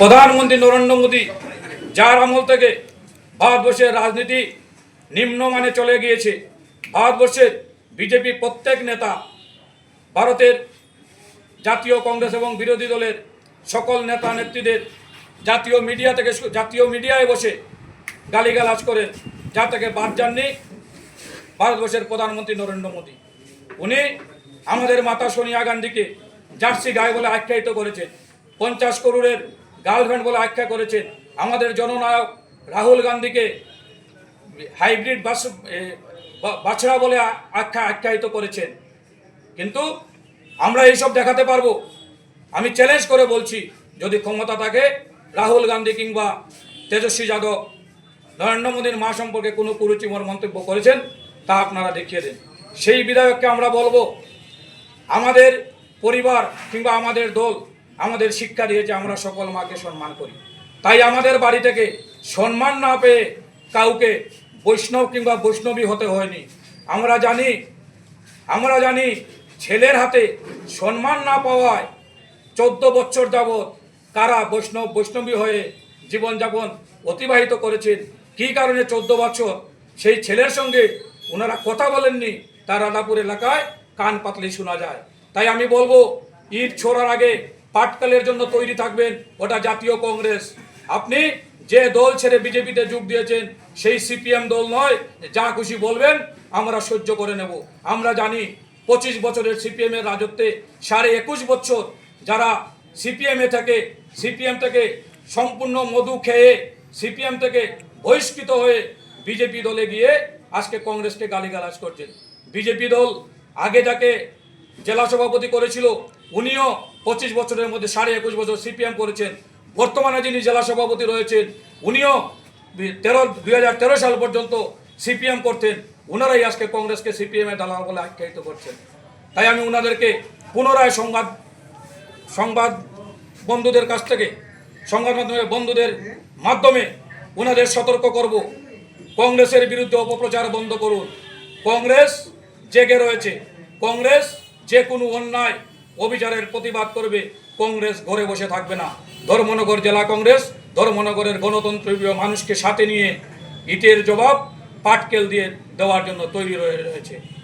প্রধানমন্ত্রী নরেন্দ্র মোদী যার আমল থেকে ভারতবর্ষের রাজনীতি নিম্নমানে চলে গিয়েছে। ভারতবর্ষের বিজেপি প্রত্যেক নেতা ভারতের জাতীয় কংগ্রেস এবং বিরোধী দলের সকল নেতা নেত্রীদের জাতীয় মিডিয়ায় বসে গালিগালাজ করেন, যা থেকে বাদ যাননি ভারতবর্ষের প্রধানমন্ত্রী নরেন্দ্র মোদী। উনি আমাদের মাতা সোনিয়া গান্ধীকে জার্সি গায়ে বলে আখ্যায়িত করেছেন, 50 করোড়ের গার্লফ্রেন্ড বলে আখ্যা করেছেন। আমাদের জননায়ক রাহুল গান্ধীকে হাইব্রিড বাছড়া বলে আখ্যায়িত করেছেন। কিন্তু আমরা এইসব দেখাতে পারবো? আমি চ্যালেঞ্জ করে বলছি, যদি ক্ষমতা থাকে, রাহুল গান্ধী কিংবা তেজস্বী যাদব নরেন্দ্র মোদীর মা সম্পর্কে কোনো কুরুচিকর মন্তব্য করেছেন, তা আপনারা দেখিয়ে দেন। সেই বিধায়ককে আমরা বলবো, আমাদের পরিবার কিংবা আমাদের দল আমাদের শিক্ষা দিয়েছে আমরা সকল মাকে সম্মান করি। তাই আমাদের বাড়ি থেকে সম্মান না পেয়ে কাউকে বৈষ্ণব কিংবা বৈষ্ণবী হতে হয়নি। আমরা জানি ছেলের হাতে সম্মান না পাওয়ায় 14 বছর যাবৎ কারা বৈষ্ণবী হয়ে জীবনযাপন অতিবাহিত করেছেন। কী কারণে 14 বছর সেই ছেলের সঙ্গে ওনারা কথা বলেননি, তার রাধাপুর এলাকায় কান পাতলে শোনা যায়। তাই আমি বলবো, ইট ছোড়ার আগে পাটকেলের জন্য তৈরি থাকবেন, ওটা জাতীয় কংগ্রেস। আপনি যে দল ছেড়ে বিজেপিতে যোগ দিয়েছেন সেই সিপিএম দল নয়। যা খুশি বলবেন আমরা সহ্য করে নেব। আমরা জানি 25 বছরের সিপিএমের রাজত্বে 21.5 বছর যারা সিপিএম থেকে সম্পূর্ণ মধু খেয়ে সিপিএম থেকে বহিষ্কৃত হয়ে বিজেপি দলে গিয়ে আজকে কংগ্রেসকে গালিগালাজ করছেন। বিজেপি দল আগে যাকে জেলা সভাপতি করেছিল, উনিও 25 বছরের মধ্যে 21.5 বছর সিপিএম করেছেন। বর্তমানে যিনি জেলা সভাপতি রয়েছেন, উনিও 2013 সাল পর্যন্ত সিপিএম করতেন। ওনারাই আজকে কংগ্রেসকে সিপিএমের দালাল বলে আখ্যায়িত করছেন। তাই আমি ওনাদেরকে পুনরায় সংবাদ বন্ধুদের কাছ থেকে, সংবাদ মাধ্যমের বন্ধুদের মাধ্যমে ওনাদের সতর্ক করব, কংগ্রেসের বিরুদ্ধে অপপ্রচার বন্ধ করুন। কংগ্রেস জেগে রয়েছে। কংগ্রেস যে কোনো অন্যায় অবিচারের প্রতিবাদ করবে। কংগ্রেস ঘরে বসে থাকবে না। ধর্মনগর জেলা কংগ্রেস ধর্মনগরের গণতন্ত্রপ্রিয় মানুষকে সাথে নিয়ে ইটের জবাব পাটকেল দিয়ে দেওয়ার জন্য তৈরি রয়েছে।